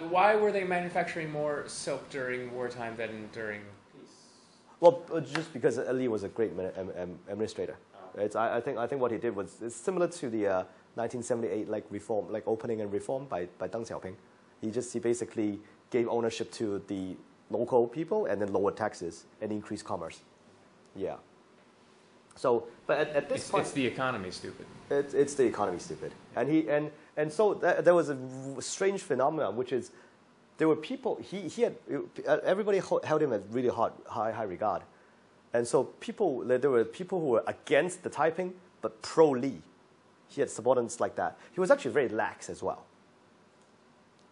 Why were they manufacturing more silk during wartime than during peace? Well, just because Li was a great administrator. I think what he did was it's similar to the 1978 reform, opening and reform by Deng Xiaoping. He basically gave ownership to the local people and then lowered taxes and increased commerce. Yeah. So, but at this point, it's the economy, stupid. It's the economy, stupid. And so there was a strange phenomenon, which is there were people everybody held him at really high regard, and so there were people who were against the Taiping but pro Li. He had subordinates like that. He was actually very lax as well.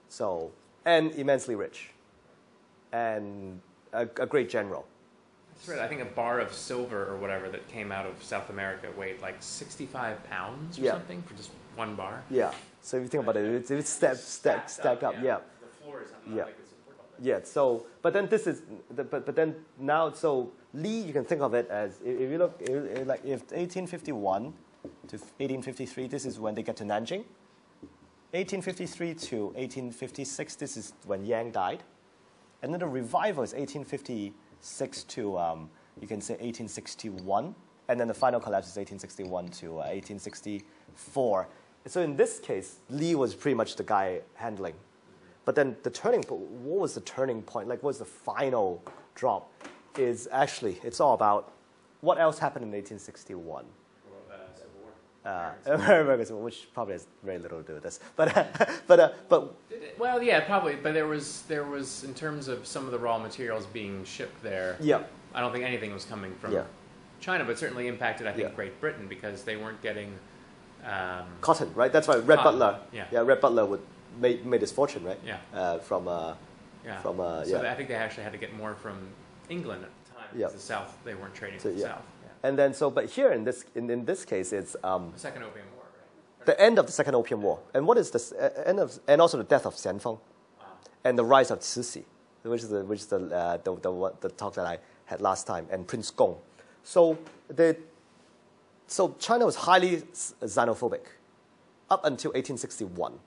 So, and immensely rich, and a great general. That's right. I think a bar of silver or whatever that came out of South America weighed like 65 pounds or something for just one bar. Yeah. So if you think about it, it's stacked up. Yeah. The floor is not like it's important. Yeah. So, but then this is, but then now, so Li, you can think of it as if you look like if 1851 to 1853, this is when they get to Nanjing. 1853 to 1856, this is when Yang died, and then the revival is 1856 to you can say 1861, and then the final collapse is 1861 to 1864. So in this case, Li was pretty much the guy handling. But then the what was the turning point? Like, what was the final drop? Is actually, it's all about what else happened in 1861. American Civil War, which probably has very little to do with this. But well, yeah, probably. But there was in terms of some of the raw materials being shipped there. Yeah. I don't think anything was coming from China, but certainly impacted, I think, Great Britain because they weren't getting cotton, right? That's why Red Butler. Yeah. Red Butler made his fortune, right? Yeah. So I think they actually had to get more from England at the time. Because the South, they weren't trading with the South. And then but here in this case it's the Second Opium War, right? The end of the Second Opium War. And what is this end of, and also the death of Xianfeng, and the rise of Cixi, which is the talk that I had last time, and Prince Gong. So China was highly xenophobic up until 1861.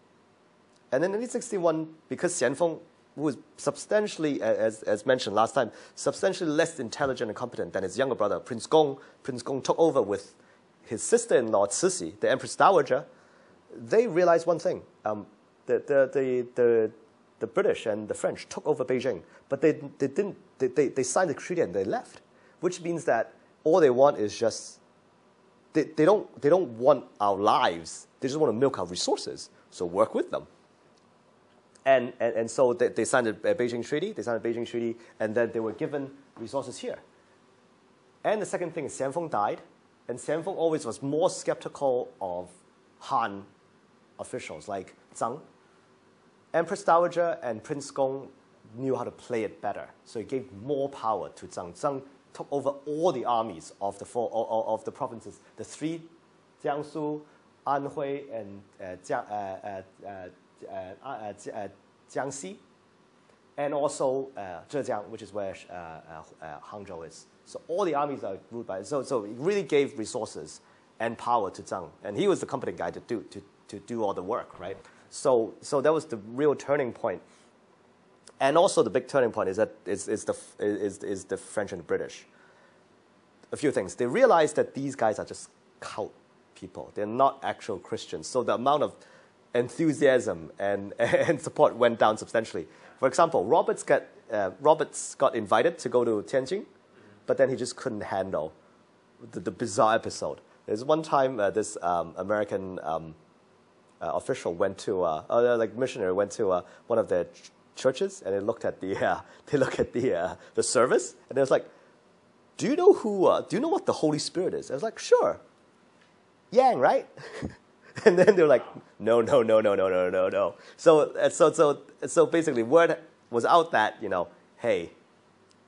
And then in 1861, because Xianfeng, who was substantially, as mentioned last time, substantially less intelligent and competent than his younger brother, Prince Gong. Prince Gong took over with his sister-in-law, Cixi, the Empress Dowager. They realized one thing. The British and the French took over Beijing, but they signed the treaty and they left, which means that all they want is just, they don't want our lives. They just want to milk our resources, so work with them. And so they signed the Beijing Treaty, and then they were given resources here. And the second thing is Xianfeng died, and Xianfeng always was more skeptical of Han officials like Zhang. Empress Dowager and Prince Gong knew how to play it better, so he gave more power to Zhang. Zhang took over all the armies of the provinces, the three, Jiangsu, Anhui, and Jiangxi, and also Zhejiang, which is where Hangzhou is. So all the armies are ruled by. So it really gave resources and power to Zhang, and he was the competent guy to do all the work, right? So that was the real turning point. And also the big turning point is the French and the British. A few things. They realized that these guys are just cult people. They're not actual Christians. So the amount of enthusiasm and support went down substantially. For example, Roberts got invited to go to Tianjin, but then he just couldn't handle the bizarre episode. There's one time this American official went to, missionary went to one of their churches, and they looked at the service, and they was like, do you know what the Holy Spirit is? I was like, sure, Yang, right? And then they were like, no. So basically, word was out that hey,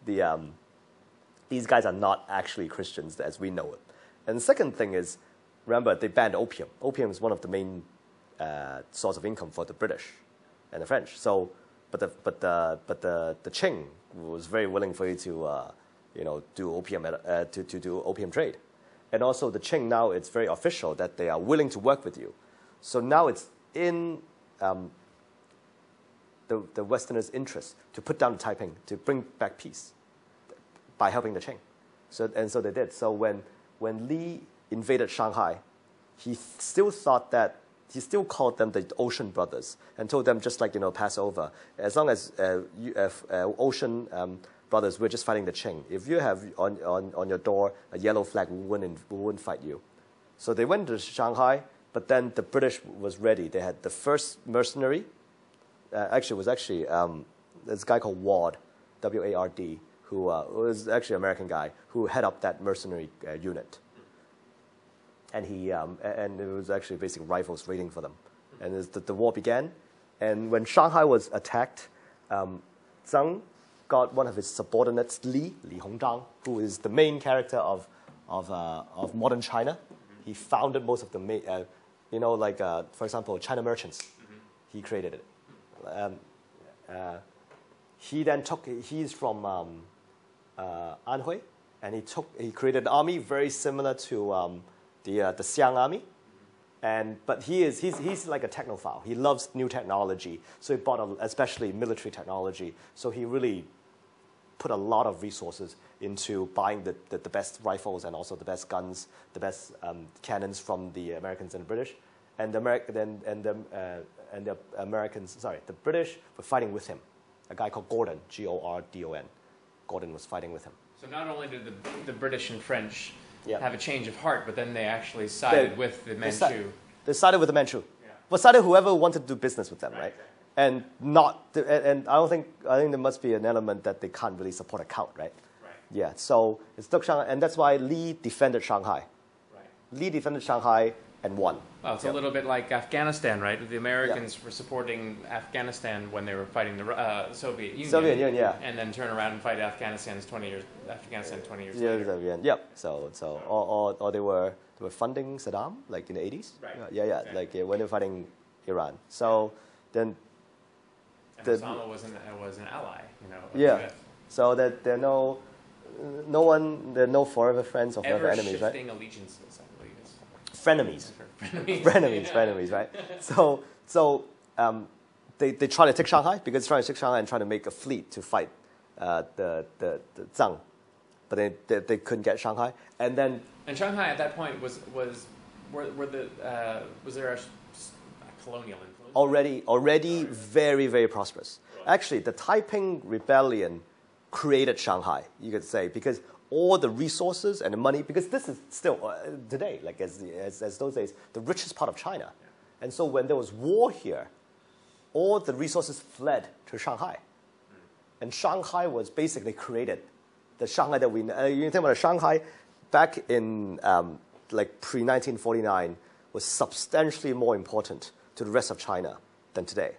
these guys are not actually Christians as we know it. And the second thing is, remember, they banned opium. Opium is one of the main source of income for the British and the French. So, but the Qing was very willing for you to do opium to do opium trade. And also the Qing now, it's very official that they are willing to work with you. So now it's in the Westerners' interest to put down the Taiping, to bring back peace by helping the Qing. So they did. So when Li invaded Shanghai, he still thought that, he still called them the Ocean Brothers and told them just like, pass over. As long as you have Ocean Brothers, we're just fighting the Qing. If you have on your door a yellow flag, we wouldn't fight you. So they went to Shanghai, but then the British was ready. They had the first mercenary. This guy called Ward, W-A-R-D, who was actually an American guy who head up that mercenary unit. And and it was actually basically rifles waiting for them. And as the war began, and when Shanghai was attacked, Zhang got one of his subordinates, Li Hongzhang, who is the main character of modern China. He founded most of the for example, China Merchants. He created it. He's from Anhui, and he created an army very similar to the Xiang army, but he's like a technophile. He loves new technology, so he bought especially military technology. So he really put a lot of resources into buying the best rifles and also the best guns, the best cannons from the Americans and the British, and the British were fighting with him. A guy called Gordon, Gordon. Gordon was fighting with him. So not only did the British and French have a change of heart, but then they actually sided with the Manchu. They sided with the Manchu. Yeah. But sided whoever wanted to do business with them, right? And I think there must be an element that they can't really support a cult, right? Right. Yeah. So it took Shanghai, and that's why Li defended Shanghai. Right. Li defended Shanghai and won. Well, it's a little bit like Afghanistan, right? The Americans were supporting Afghanistan when they were fighting the Soviet Union. Soviet Union, yeah. And then turn around and fight Afghanistan 20 years later. Yep. So they were funding Saddam like in the 80s. Right. Yeah. Like when they were fighting Iran. So then. And Osama was an ally, Yeah. So that there are no forever friends or forever enemies, right? Ever-shifting allegiances, I believe. Frenemies. Frenemies, right? So they try to take Shanghai because trying to take Shanghai and trying to make a fleet to fight the Zhang, but they couldn't get Shanghai, and Shanghai at that point was there a colonial influence? Already very, very prosperous. Actually, the Taiping Rebellion created Shanghai, you could say, because all the resources and the money, because this is still today, like as those days, the richest part of China. Yeah. And so when there was war here, all the resources fled to Shanghai. And Shanghai was basically created. The Shanghai that we know, you think about it, Shanghai back in pre-1949 was substantially more important to the rest of China than today.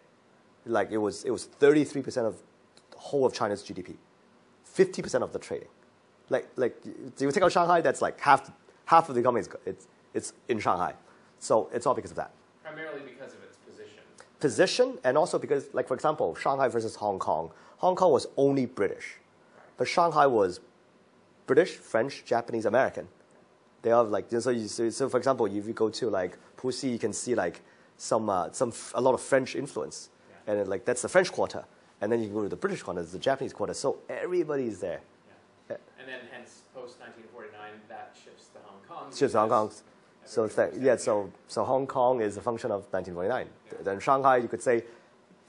Like it was 33% of the whole of China's GDP, 50% of the trading. Like you take out Shanghai, that's like half of the economy it's in Shanghai. So it's all because of that. Primarily because of its position. Position, and also because, like for example, Shanghai versus Hong Kong. Hong Kong was only British, but Shanghai was British, French, Japanese, American. They are like so. For example, if you go to like Puxi, you can see like a lot of French influence, and like that's the French quarter, and then you can go to the British quarter, it's the Japanese quarter. So everybody is there. Yeah. And then hence post 1949, that shifts to Hong Kong. Shifts to Hong Kong. So so Hong Kong is a function of 1949. Yeah. Then Shanghai, you could say,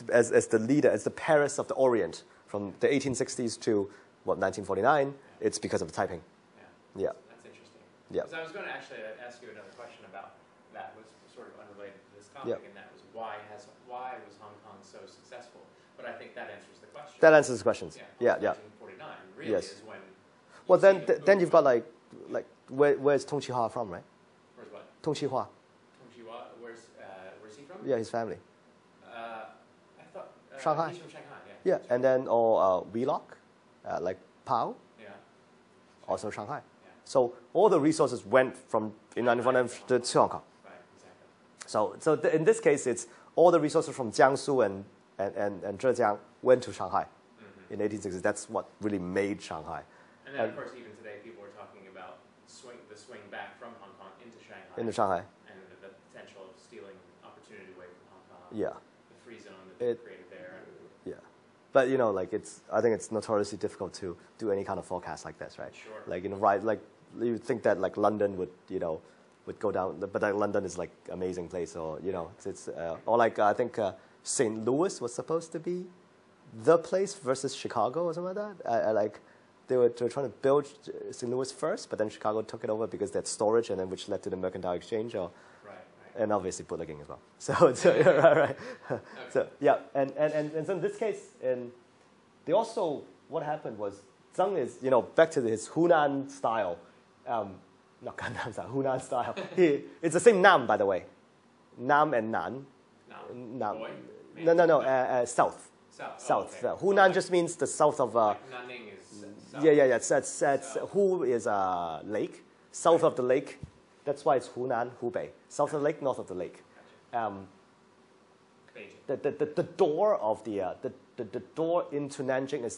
as the leader, as the Paris of the Orient, from the 1860s to 1949, it's because of the Taiping. Yeah. That's interesting. Yeah. Because I was going to actually ask you another question about that, was sort of unrelated to this topic, and that was why was Hong Kong so successful? But I think that answers the question. That answers the questions. Yeah. 1949 really is when. Well, then you've got like where's Tong Chi Hua from, right? Where's what? Tong Chi Hua. Tong Chi Hua. Where's he from? Yeah, his family. I thought Shanghai. He's from Shanghai. Yeah, and then Wheelock, like Pao. Yeah. Also Shanghai. Yeah. So all the resources went from in 1949 to Hong Kong. Right. Exactly. So in this case, it's all the resources from Jiangsu and Zhejiang went to Shanghai in 1860s. That's what really made Shanghai. And then, of course, even today, people are talking about the swing back from Hong Kong into Shanghai. Into Shanghai. And the potential of stealing opportunity away from Hong Kong. Yeah. The free zone that they created there. Yeah. But, you know, like I think it's notoriously difficult to do any kind of forecast like this, right? Sure. Like, you know, right, like you think that like London would, you know, would go down, but like London is like amazing place, or, you know, or like I think St. Louis was supposed to be the place versus Chicago or something like that. Like they were trying to build St. Louis first, but then Chicago took it over because they had storage, and then which led to the mercantile exchange, or and obviously bootlegging as well. So right. Okay. So yeah, and so in this case, they also, what happened was Zheng is, you know, back to his Hunan style, not Gangnam style, Hunan style. It's the same Nam, by the way, Nam and Nan. Nam. Boy? No, south. South. Oh, okay. Hunan just means the south of. Like Nanning is south. Yeah. It's Hu is a lake, south of the lake. That's why it's Hunan, Hubei. South of the lake, north of the lake. Gotcha. The door of the door into Nanjing is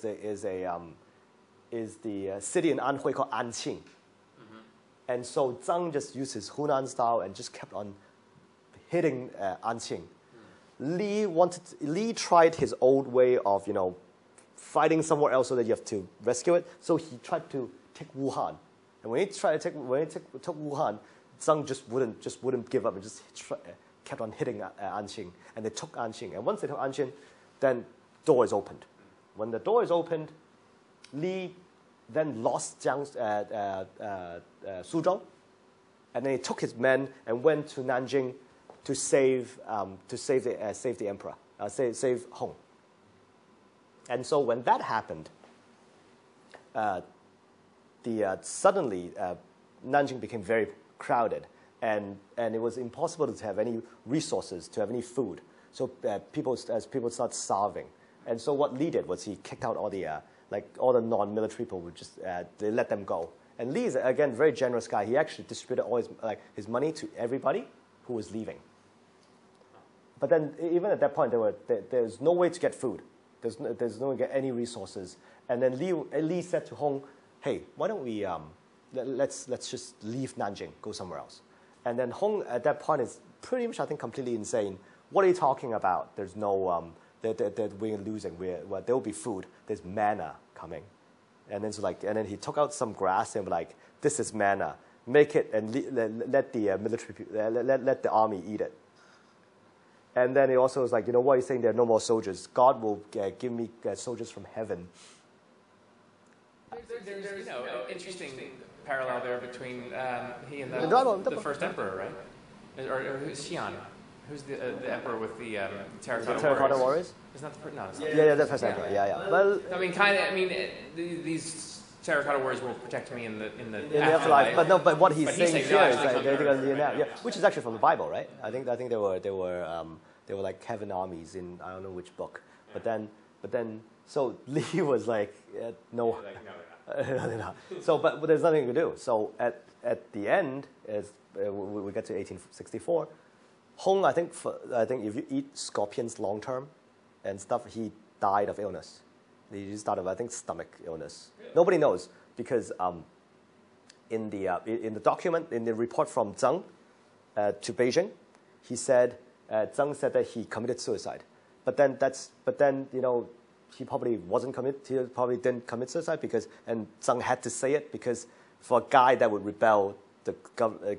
the city in Anhui called Anqing. Mm-hmm. And so Zhang just used his Hunan style and just kept on hitting Anqing. Li tried his old way of, you know, fighting somewhere else so that you have to rescue it. So he tried to take Wuhan. And when he took Wuhan, Zhang just wouldn't give up and just kept on hitting Anqing. And they took Anqing. And once they took Anqing, then door is opened. When the door is opened, Li then lost Suzhou, and then he took his men and went to Nanjing to save the emperor, save Hong. And so when that happened, suddenly Nanjing became very crowded, and it was impossible to have any resources, to have any food. So people started starving. And so what Li did was he kicked out all the non-military people. They let them go. And Li is, again, a very generous guy. He actually distributed all his money to everybody who was leaving. But then even at that point, there's no way to get food. There's no way to get any resources. And then Li said to Hong, hey, why don't we, let's just leave Nanjing, go somewhere else. And then Hong at that point is pretty much, I think, completely insane. What are you talking about? There's no, we're losing. There will be food. There's manna coming. And then he took out some grass and like, this is manna. Make it and let the military people, let the army eat it. And then he also was like, you know what, he's saying there are no more soldiers. God will give me soldiers from heaven. There's you know, an interesting parallel there between he and the first emperor, right? Or who's Xian? Who's the emperor with the terracotta warriors? Isn't that the no? Yeah, that's first emperor. Yeah. Well, I mean, these terracotta warriors will protect me in the afterlife. But what he's saying here is like they're going to which is actually from the Bible, right? I think they were like heaven armies in I don't know which book. Yeah. But then so Li was like no. They're not. So but there's nothing to do. So at the end as we get to 1864, Hong I think if you eat scorpions long term and stuff, he died of illness. He just died of, I think, stomach illness. Really? Nobody knows because in the document, in the report from Zheng to Beijing, he said Zheng said that he committed suicide. But then you know he probably didn't commit suicide and Zheng had to say it because for a guy that would rebel the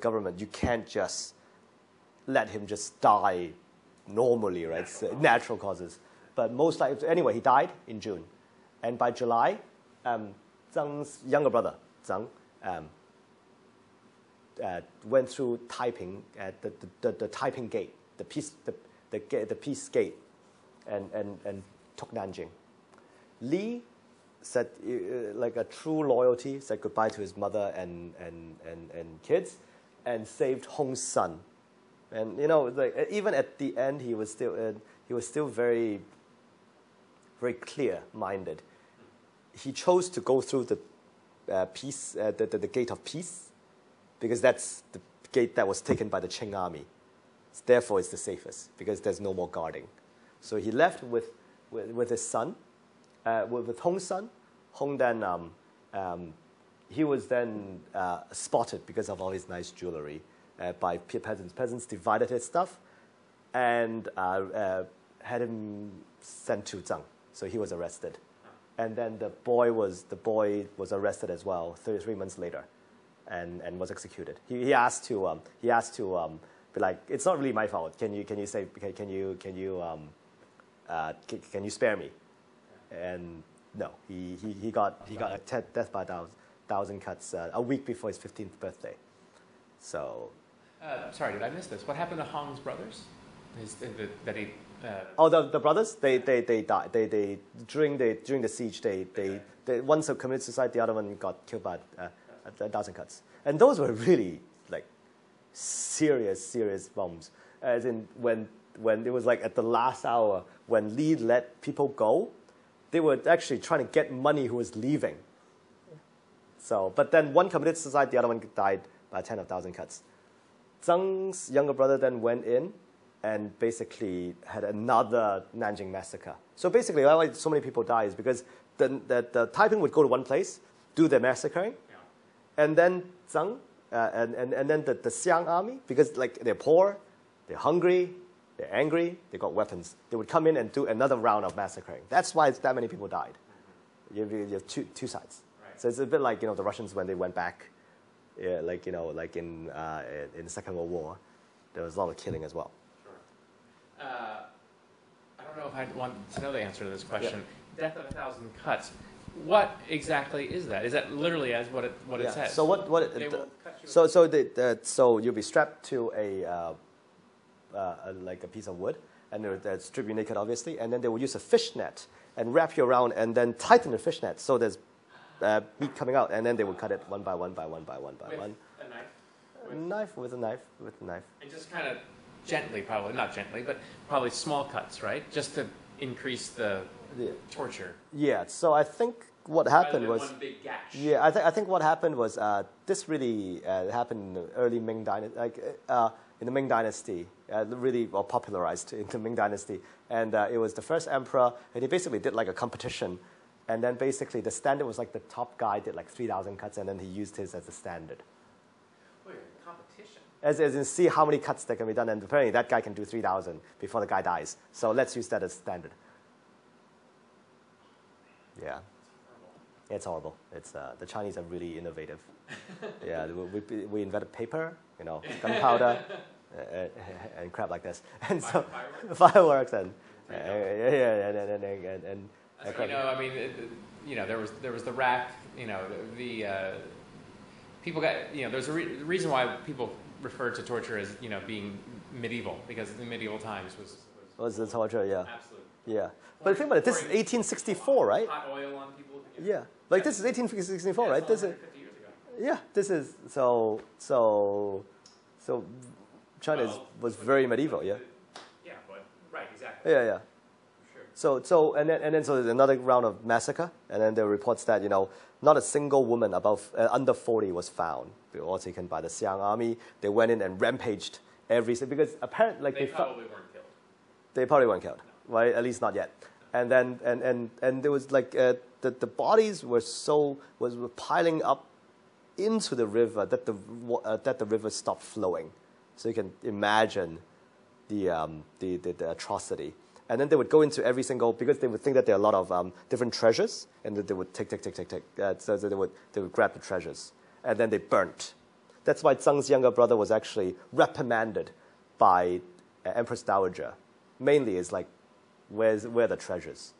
government, you can't just let him just die normally, right? It's natural causes. But most likely, anyway, he died in June. And by July, Zheng's younger brother, Zheng, went through Taiping at the Taiping Gate, the peace gate, and took Nanjing. Li said, like a true loyalty, said goodbye to his mother and kids, and saved Hong's son. And you know, like even at the end, he was still very, very clear-minded. He chose to go through the the gate of peace, because that's the gate that was taken by the Qing army. Therefore, it's the safest because there's no more guarding. So he left with his son, with Hong's son. Hong then he was then spotted because of all his nice jewelry by peasants. Peasants divided his stuff and had him sent to Zhang. So he was arrested. And then the boy was arrested as well 33 months later and was executed. He asked to be like, it's not really my fault. Can you spare me? And no, he got a death by 1,000 cuts a week before his 15th birthday. So. Sorry, did I miss this? What happened to Hong's brothers? The brothers, they died. They during the siege, they one committed suicide, the other one got killed by 1,000 cuts. And those were really like serious bombs. As in when it was like at the last hour when Li let people go, they were actually trying to get money who was leaving. So, but then one committed suicide, the other one died by 10,000 cuts. Zhang's younger brother then went in and basically had another Nanjing massacre. So basically, why so many people die is because the Taiping would go to one place, do their massacring, and then Zhang, and then the Xiang army, because like they're poor, they're hungry, they're angry, they got weapons. They would come in and do another round of massacring. That's why that many people died. You have two sides. Right. So it's a bit like the Russians when they went back, like in the Second World War, there was a lot of killing as well. I don't know if I want to know the answer to this question. Yeah. Death of 1,000 cuts. What exactly is that? Is that literally as what it says? So so you'll be strapped to like a piece of wood, and they'll strip you naked, obviously, and then they will use a fish net and wrap you around, and then tighten the fish net so there's meat coming out, and then they will cut it one by one. A knife? With a knife. And just kind of gently, probably not gently, but probably small cuts, right? Just to increase the torture. Yeah. So I think what happened was one big gash. Yeah, I think what happened was this really happened in the early Ming Dynasty, in the Ming Dynasty, really popularized in the Ming Dynasty, and it was the first emperor, and he basically did like a competition, and then basically the standard was like the top guy did like 3,000 cuts, and then he used his as the standard. Wait, competition? As in see how many cuts that can be done, and apparently that guy can do 3,000 before the guy dies. So let's use that as standard. Yeah. It's horrible. It's the Chinese are really innovative. Yeah, we invented paper, gunpowder, and crap like this, and so fireworks and I mean, there was the rack. People got there's a reason why people refer to torture as being medieval, because in medieval times was the torture. Yeah. Absolutely. Yeah. But think about it. This is 1864, right? Hot oil on people. Yeah. Like this is 1864, right? This is 50 years ago. Yeah. This is so China was very medieval. Yeah. Yeah. But right. Exactly. Yeah. Sure. So then there's another round of massacre, and then there were reports that not a single woman under 40 was found. They were all taken by the Xiang army. They went in and rampaged because apparently they probably weren't killed. They probably weren't killed, right? At least not yet. And then and there was like the bodies were piling up into the river that the river stopped flowing. So you can imagine the atrocity. And then they would go into every single, because they would think that there are a lot of different treasures, and that they would take. So they would grab the treasures, and then they burnt. That's why Zhang's younger brother was actually reprimanded by Empress Dowager. Mainly is like, where are the treasures,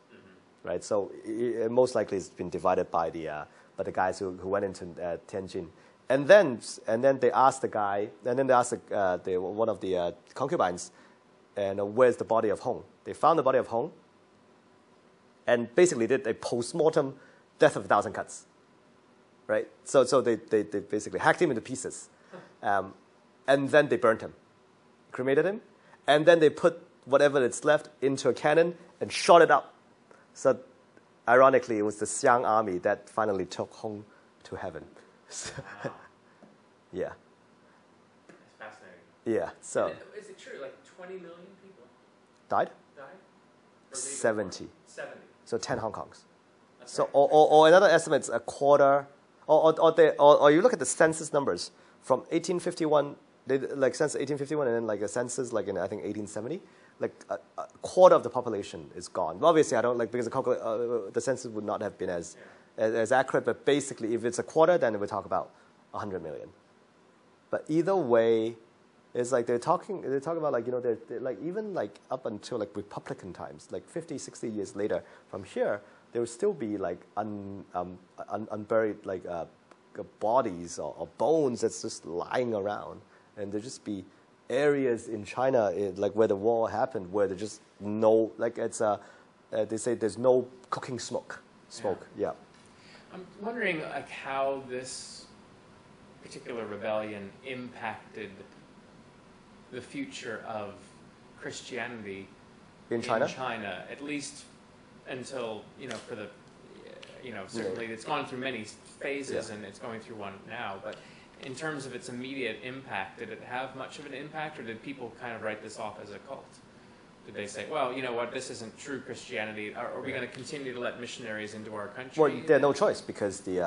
right? So it most likely it's been divided by the guys who went into Tianjin, and then they asked the guy, and then they asked one of the concubines, and where's the body of Hong? They found the body of Hong, and basically did a post-mortem death of 1,000 cuts, right? So they basically hacked him into pieces, and then they burnt him, cremated him, and then they put whatever that's left into a cannon and shot it up. So ironically, it was the Xiang army that finally took Hong to heaven. Wow. Yeah. That's fascinating. Yeah. So. Is it true? Like 20 million people died? Or 70. 70. So 10 Hong Kongs. That's so right. or another estimate's a quarter. Or you look at the census numbers from 1851. They like census 1851, and then like a census like in I think 1870. like a quarter of the population is gone. Obviously, I don't like because the census would not have been as accurate. But basically, if it's a quarter, then we talk about 100 million. But either way, it's like they're talking about like they're like even like up until like Republican times, like 50, 60 years later from here, there will still be like unburied like bodies or bones that's just lying around, and there just be areas in China like where the war happened where there's just no like it's they say there's no cooking smoke. Yeah. I'm wondering like how this particular rebellion impacted the future of Christianity in China, at least until for the certainly it's gone through many phases and it's going through one now. But in terms of its immediate impact, did it have much of an impact, or did people kind of write this off as a cult? Did they say, well, you know what, this isn't true Christianity? Are we going to continue to let missionaries into our country? Well, they had no choice because the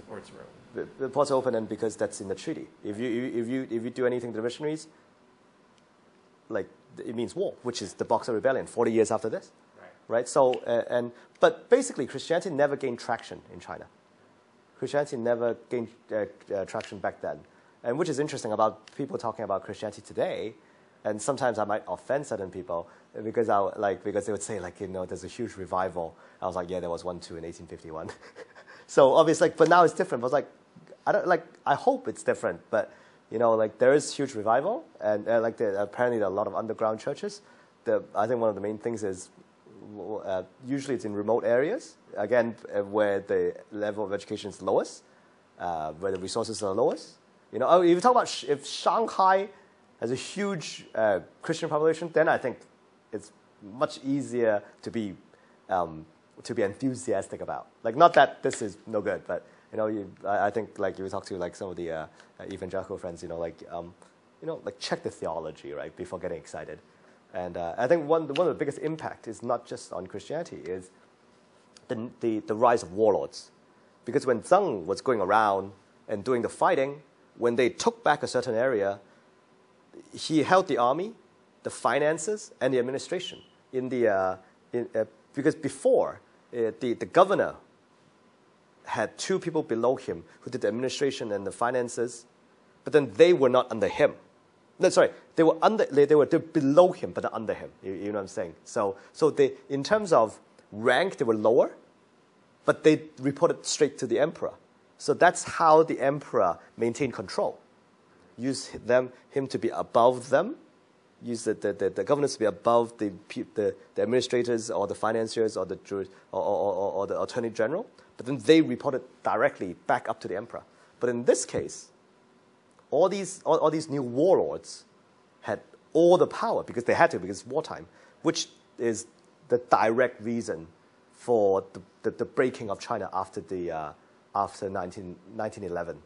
ports were open. The ports are open, and because that's in the treaty. If you do anything to the missionaries, like it means war, which is the Boxer Rebellion, 40 years after this, right? So but basically, Christianity never gained traction in China. Christianity never gained traction back then, and which is interesting about people talking about Christianity today. And sometimes I might offend certain people because because they would say like there's a huge revival. I was like, yeah, there was one too in 1851. So obviously, but now it's different. I was like, I hope it's different, but like there is huge revival, and apparently there are a lot of underground churches. I think one of the main things is usually it's in remote areas, again, where the level of education is lowest, where the resources are lowest. If you talk about if Shanghai has a huge Christian population, then I think it's much easier to be enthusiastic about. Like, not that this is no good, but I think like you talk to like some of the evangelical friends, like check the theology right before getting excited. And I think one of the biggest impact is not just on Christianity, is the rise of warlords. Because when Zheng was going around and doing the fighting, when they took back a certain area, he held the army, the finances, and the administration. Because before, the governor had two people below him who did the administration and the finances, but then they were not under him. No, sorry, they were below him, but not under him. You know what I'm saying? So they, in terms of rank, they were lower, but they reported straight to the emperor. So that's how the emperor maintained control. Use him to be above them. Use the governors to be above the administrators or the financiers or the attorney general. But then they reported directly back up to the emperor. But in this case, all these new warlords had all the power because they had to, because it's wartime, which is the direct reason for the breaking of China after 1911.